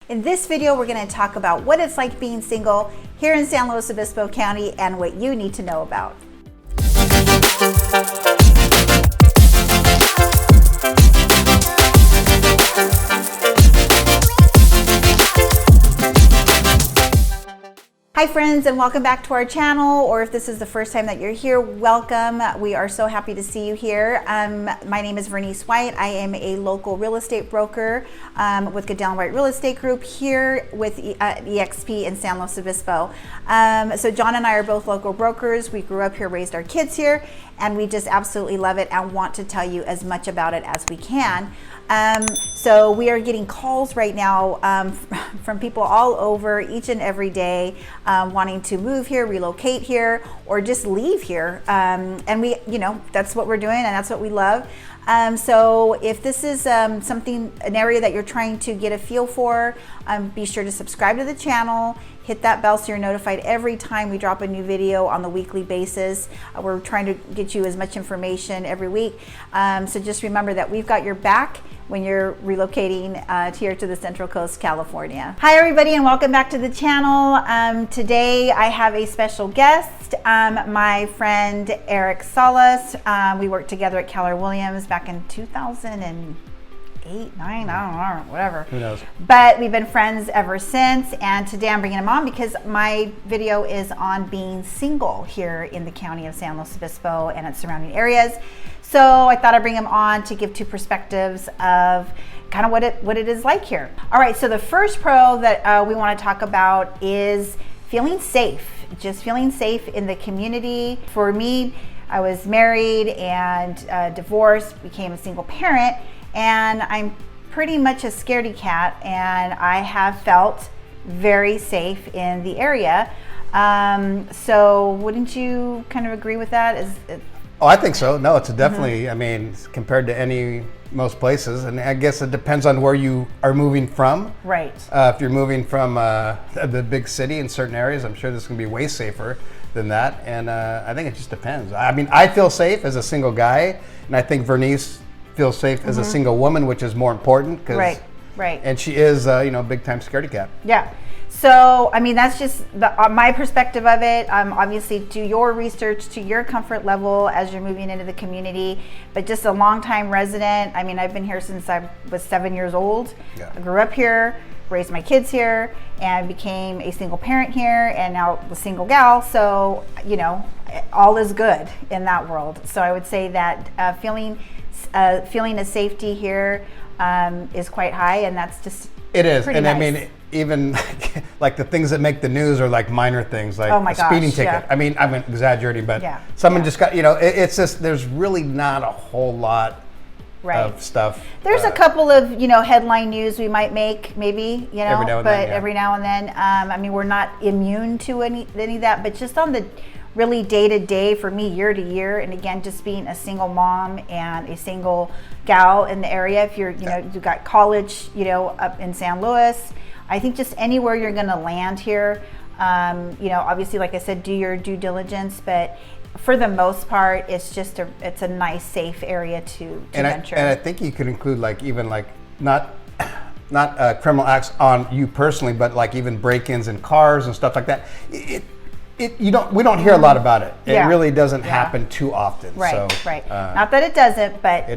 In this video, we're going to talk about what it's like being single here in San Luis Obispo County and what you need to know about. Hi friends, and welcome back to our channel, or if this is the first time that you're here, welcome. We are so happy to see you here. My name is Verenice White. I am a local real estate broker with Goodell & White Real Estate Group here with EXP in San Luis Obispo. So John and I are both local brokers. We grew up here, raised our kids here, and we just absolutely love it and want to tell you as much about it as we can. So we are getting calls right now from people all over each and every day wanting to move here, relocate here, or just leave here. And we, that's what we're doing and that's what we love. So if this is an area that you're trying to get a feel for, be sure to subscribe to the channel, hit that bell so you're notified every time we drop a new video on the weekly basis. We're trying to get you as much information every week. So just remember that we've got your back when you're relocating here to the Central Coast, California. Hi everybody, and welcome back to the channel. Today I have a special guest, my friend Erich Salas. We worked together at Keller Williams back in 2008, 9, I don't know, whatever. Who knows? But we've been friends ever since, and today I'm bringing him on because my video is on being single here in the county of San Luis Obispo and its surrounding areas. So I thought I'd bring him on to give two perspectives of kind of what it is like here. All right, so the first pro that we want to talk about is feeling safe, just feeling safe in the community. For me, I was married and divorced, became a single parent, and I'm pretty much a scaredy cat, and I have felt very safe in the area. So wouldn't you kind of agree with that? Oh, I think so. No, it's definitely, I mean, compared to most places, and I guess it depends on where you are moving from. Right. If you're moving from the big city in certain areas, I'm sure this is going to be way safer than that. And I think it just depends. I mean, I feel safe as a single guy, and I think Verenice feels safe as a single woman, which is more important. Right. And she is, big time scaredy cat. Yeah. So, I mean, that's just my perspective of it. Obviously, do your research to your comfort level as you're moving into the community. But just a longtime resident. I mean, I've been here since I was 7 years old. Yeah. I grew up here, raised my kids here, and became a single parent here, and now a single gal. So, all is good in that world. So I would say that feeling a safety here is quite high, and that's just it is. And nice. I mean, even like the things that make the news are like minor things, like a speeding ticket. Yeah. I mean, I'm exaggerating, but someone just got, it's just, there's really not a whole lot of stuff. There's a couple of, headline news we might make, maybe, every now and then, every now and then. I mean, we're not immune to any of that, but just on the really day-to-day for me, year to year, and again, just being a single mom and a single gal in the area, if you're, you've got college, up in San Luis, I think just anywhere you're going to land here, obviously, like I said, do your due diligence, but for the most part, it's just it's a nice, safe area to venture. And I think you could include not criminal acts on you personally, but like even break-ins in cars and stuff like that. We don't hear a lot about it. It really doesn't happen too often. Right, so, right. Not that it doesn't, but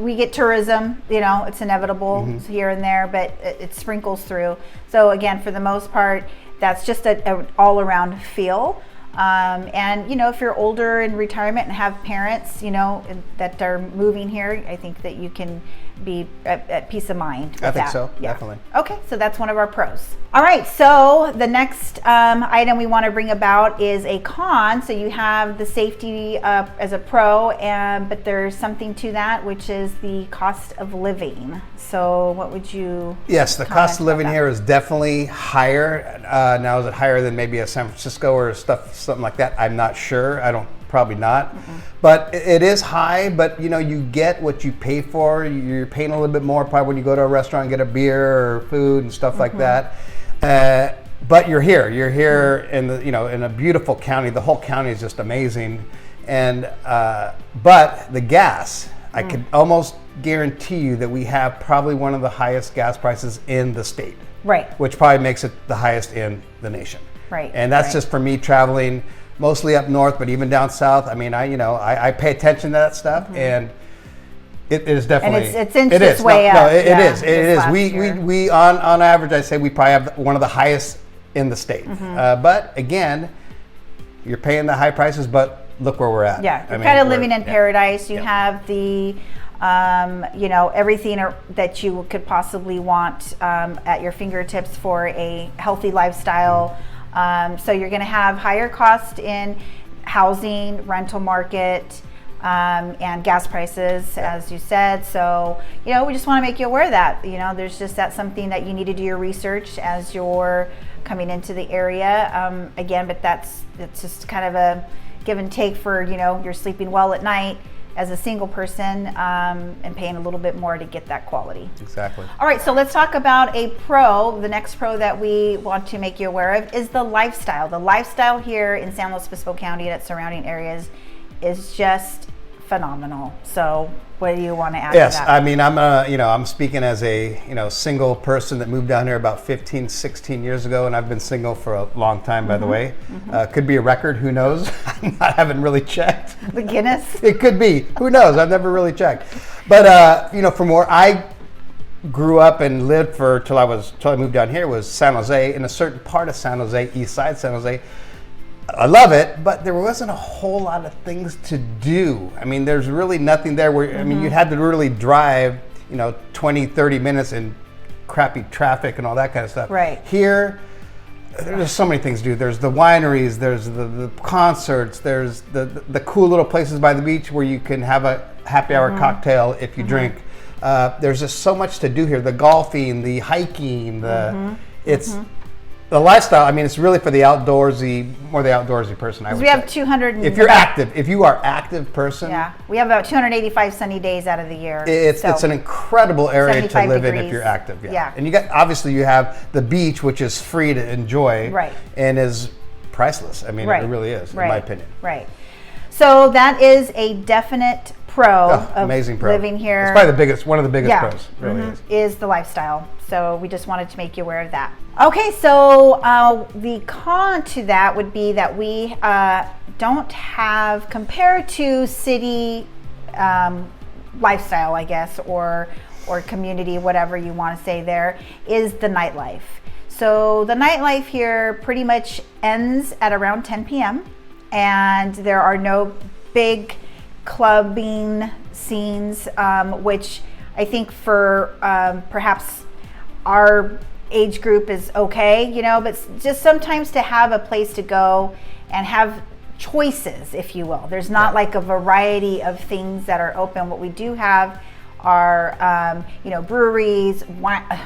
we get tourism. It's inevitable here and there, but it sprinkles through. So again, for the most part, that's just an all-around feel. And if you're older in retirement and have parents, that are moving here, I think that you can be at peace of mind with I think that. so, definitely. Okay, so that's one of our pros. All right, so the next item we want to bring about is a con. So you have the safety as a pro, but there's something to that, which is the cost of living. So what would you Yes, the cost of living here is definitely higher. Now, is it higher than maybe a San Francisco or something like that? I'm not sure. Probably not. But it is high, but you get what you pay for. You're paying a little bit more probably when you go to a restaurant and get a beer or food and stuff like that. But you're here in the in a beautiful county. The whole county is just amazing. And but the gas, I can almost guarantee you that we have probably one of the highest gas prices in the state. Right. Which probably makes it the highest in the nation. Right. And that's just for me traveling mostly up north, but even down south. I mean, I pay attention to that stuff, and it is definitely. And it's inched its way up. No, it is. It is. Year. We on average, I say we probably have one of the highest in the state. But again, you're paying the high prices, but look where we're at. Yeah, you're kind of living in paradise. You have the, everything that you could possibly want at your fingertips for a healthy lifestyle. So you're going to have higher cost in housing, rental market, and gas prices, as you said. So, we just want to make you aware of that. There's just that's something that you need to do your research as you're coming into the area. Again, but it's just kind of a give and take for, you're sleeping well at night as a single person, and paying a little bit more to get that quality. Exactly. All right, so let's talk about a pro. The next pro that we want to make you aware of is the lifestyle. The lifestyle here in San Luis Obispo County and its surrounding areas is just phenomenal. So what do you want to add to that? Yes, I mean, I'm speaking as a, single person that moved down here about 15, 16 years ago, and I've been single for a long time, by the way. Could be a record, who knows? I haven't really checked. The Guinness? It could be, who knows? I've never really checked. But, from where I grew up and lived till I moved down here was San Jose, in a certain part of San Jose, east side San Jose. I love it, but there wasn't a whole lot of things to do. I mean, there's really nothing there where, I mean, you had to really drive, 20, 30 minutes in crappy traffic and all that kind of stuff. Right. Here, there's so many things to do. There's the wineries, there's the concerts, there's the cool little places by the beach where you can have a happy hour cocktail if you drink. There's just so much to do here. The golfing, the hiking, it's... The lifestyle, I mean, it's really for the outdoorsy person, I would say. We have 200... If you are active person... Yeah, we have about 285 sunny days out of the year. It's an incredible area to live in if you're active. Yeah. And obviously you have the beach, which is free to enjoy. Right. And is priceless. I mean, it really is, in my opinion. Right. So that is a definite pro of amazing pro. Living here. It's probably one of the biggest pros, really is the lifestyle. So we just wanted to make you aware of that. Okay, so the con to that would be that we don't have, compared to city lifestyle, I guess, or community, whatever you want to say there, is the nightlife. So the nightlife here pretty much ends at around 10 p.m. and there are no big clubbing scenes, which I think for perhaps our age group is okay, but just sometimes to have a place to go and have choices, if you will. There's not like a variety of things that are open. What we do have are, breweries, a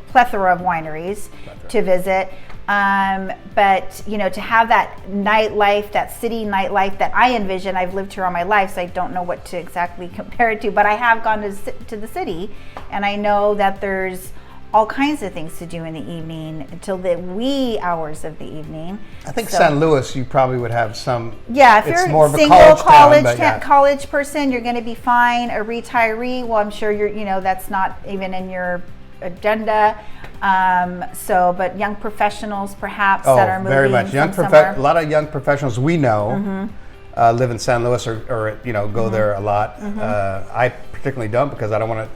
plethora of wineries to visit. But to have that nightlife, that city nightlife that I envision, I've lived here all my life, so I don't know what to exactly compare it to, but I have gone to the city, and I know that there's all kinds of things to do in the evening until the wee hours of the evening. I think San Luis, you probably would have some. Yeah, if you're more a of a single college college person, you're going to be fine. A retiree, well, I'm sure that's not even in your agenda. But young professionals perhaps that are moving very much. somewhere. A lot of young professionals we know live in San Luis or go there a lot. I particularly don't because I don't want to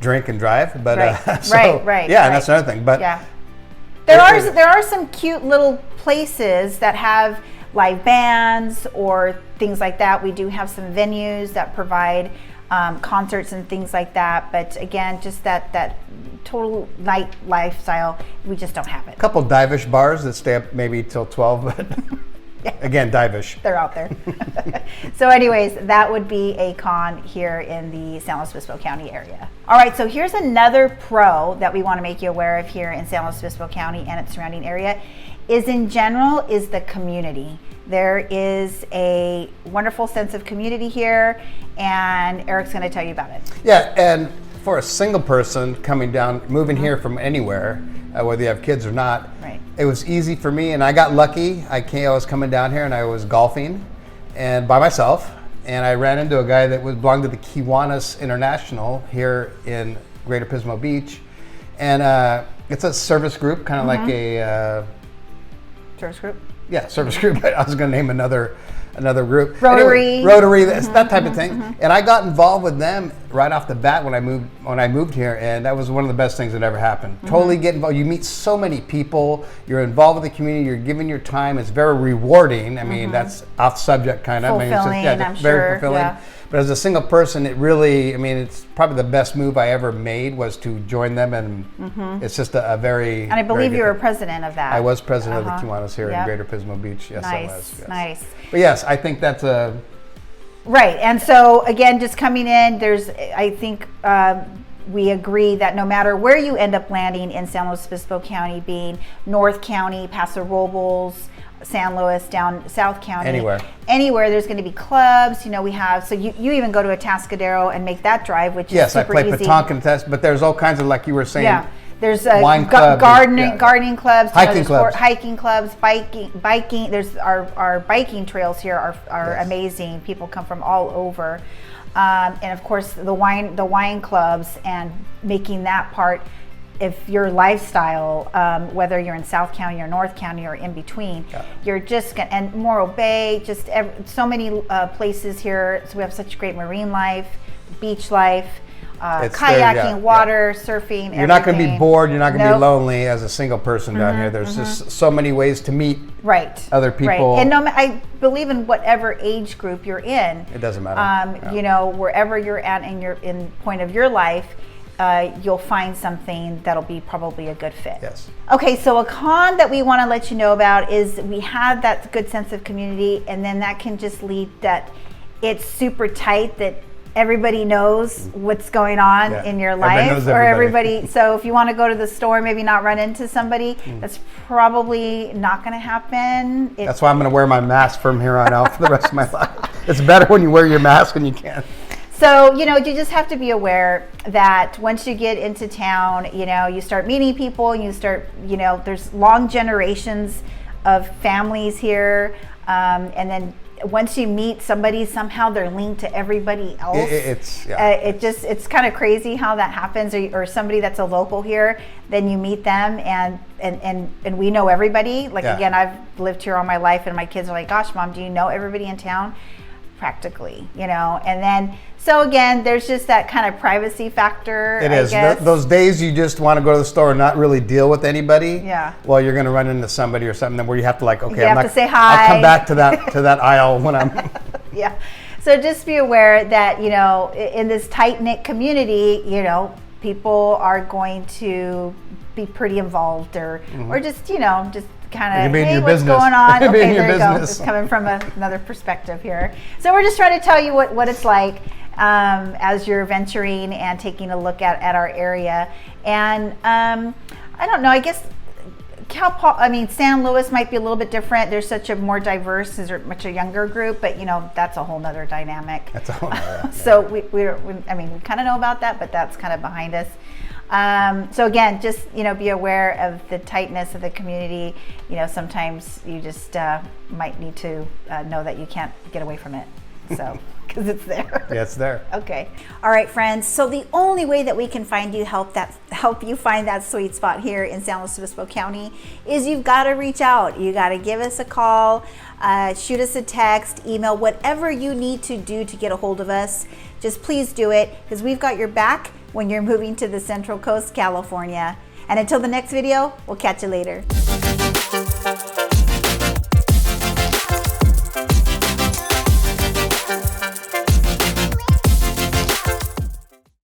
drink and drive. But right. Yeah, and that's another thing. But yeah, there are some cute little places that have live bands or things like that. We do have some venues that provide concerts and things like that, but again, just that total night lifestyle, we just don't have it. A couple divish bars that stay up maybe till 12, but again, divish. They're out there. So anyways, that would be a con here in the San Luis Obispo County area. All right, so here's another pro that we want to make you aware of here in San Luis Obispo County and its surrounding area is the community. There is a wonderful sense of community here, and Erich's going to tell you about it. Yeah, and for a single person coming down, moving here from anywhere, whether you have kids or not, it was easy for me, and I got lucky. I was coming down here, and I was golfing, and by myself, and I ran into a guy that belonged to the Kiwanis International here in Greater Pismo Beach, and it's a service group, kind of like a service group. Yeah, service group. But I was going to name another group. Rotary. Anyway, Rotary, that type of thing. And I got involved with them right off the bat when I moved here, and that was one of the best things that ever happened. Totally get involved. You meet so many people. You're involved with the community. You're giving your time. It's very rewarding. I mean, that's off subject kind of. Fulfilling, I'm sure. Very fulfilling. Yeah. But as a single person, it really, I mean, it's probably the best move I ever made was to join them, and it's just a very. And I believe you were president of that. I was president of the Kiwanis here in Greater Pismo Beach. Yes, nice. I was. Yes. Nice. But yes, I think that's a. Right, and so again, just coming in, I think we agree that no matter where you end up landing in San Luis Obispo County, being North County, Paso Robles, San Luis, down South County, anywhere there's going to be clubs. You know, we have, so you even go to Atascadero and make that drive, which is super easy. Yes, I play petanque and test, but there's all kinds of, like you were saying. Yeah. There's wine club, gardening clubs, hiking clubs, hiking clubs, biking. There's our biking trails here are amazing. People come from all over, and of course the wine clubs, and making that part. If your lifestyle, whether you're in South County or North County or in between, you're just gonna, and Morro Bay, just so many places here. So we have such great marine life, beach life. Kayaking, water, surfing. You're not going to be bored. You're not going to be lonely as a single person down here. There's just so many ways to meet other people. Right. And I believe in whatever age group you're in. It doesn't matter. You know, wherever you're at in point of your life, you'll find something that'll be probably a good fit. Yes. Okay, so a con that we want to let you know about is we have that good sense of community, and then that can just lead that it's super tight, that everybody knows what's going on in your life, or everybody. So if you want to go to the store, maybe not run into somebody, that's probably not going to happen. That's why I'm going to wear my mask from here on out for the rest of my life. It's better when you wear your mask and you can't. So, you know, you just have to be aware that once you get into town, you know, you start meeting people, you start, you know, there's long generations of families here, and then once you meet somebody, somehow they're linked to everybody else. It's kind of crazy how that happens, or somebody that's a local here, then you meet them and we know everybody. Like again, I've lived here all my life, and my kids are like, "Gosh, Mom, do you know everybody in town?" Practically, you know. And then so again, there's just that kind of privacy factor. It is. Those days you just want to go to the store and not really deal with anybody. Yeah. Well, you're going to run into somebody or something where you have to, like, okay, you have to say hi. I'll come back to that aisle when I'm. Yeah. So just be aware that, you know, in this tight-knit community, you know, people are going to be pretty involved, or just, you know, just kind of, hey, what's going on? Okay, there you go. It's coming from another perspective here. So we're just trying to tell you what it's like as you're venturing and taking a look at our area. And I don't know, I guess San Luis might be a little bit different. There's such a more diverse, there's much a younger group, but you know, that's a whole nother dynamic. That's a whole nother. So we kind of know about that, but that's kind of behind us. So again, just, you know, be aware of the tightness of the community. You know, sometimes you just might need to know that you can't get away from it. So, because it's there. Yeah, it's there. Okay. All right, friends. So the only way that we can find you, help you find that sweet spot here in San Luis Obispo County, is you've got to reach out. You got to give us a call, shoot us a text, email, whatever you need to do to get a hold of us. Just please do it, because we've got your back when you're moving to the Central Coast, California. And until the next video, we'll catch you later.